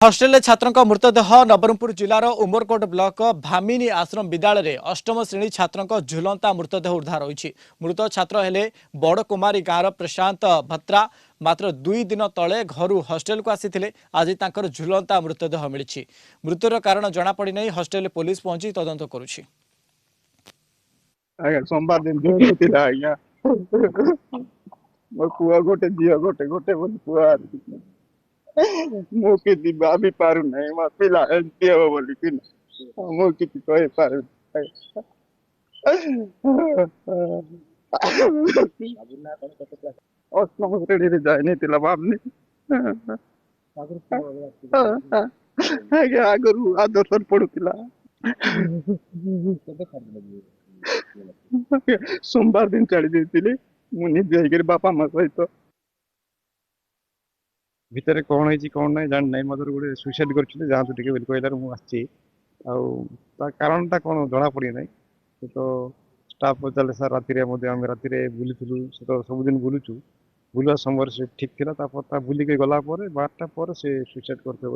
Hostel छात्र मृतदेह Nabarangpur जिलार Umarkot block भामिनी आश्रम विद्यालय अष्टम श्रेणी छात्र झुलंता मृतदेह उद्धार होइछि। मृत छात्र हेले बड़कुमारी गाँवर प्रशांत भत्रा। मात्र 2 दिन तले घर हस्टेल को आसी आज तांकर झुलंता मृतदेह मिली। मृत्युर कारण जनापड़ी नहीं हस्टेल पुलिस पहुंची तदंत करुछि। सोमवार दिन जोर होतिला आज्ञा मो पुआ गोटे झील गोटे गोटे बोली पुआ मु कि भाभी पारु नहीं मो पिला एमती हो बोली कि मु किछि कहि पारु अष्टम श्रेणी रे जाय नहीं तिला भाबनी आज्ञा आगरू आदर्शन पडुतिला सोमवार दिन छाड़ी देती मुझे बापा माँ सहित भितर कौन है कौन ना जान नहीं मदर गोटे सुइसाइड कर जहाँ टे कहला मुझे कारणटा कौन जना पड़ी ना तो स्टाफ पचारे सर राति आम राति बुलूलु से तो सबुदिन बुलूचु बुलवा समय से ठीक था बुलिक गला 12टा पर से सुइसाइड करते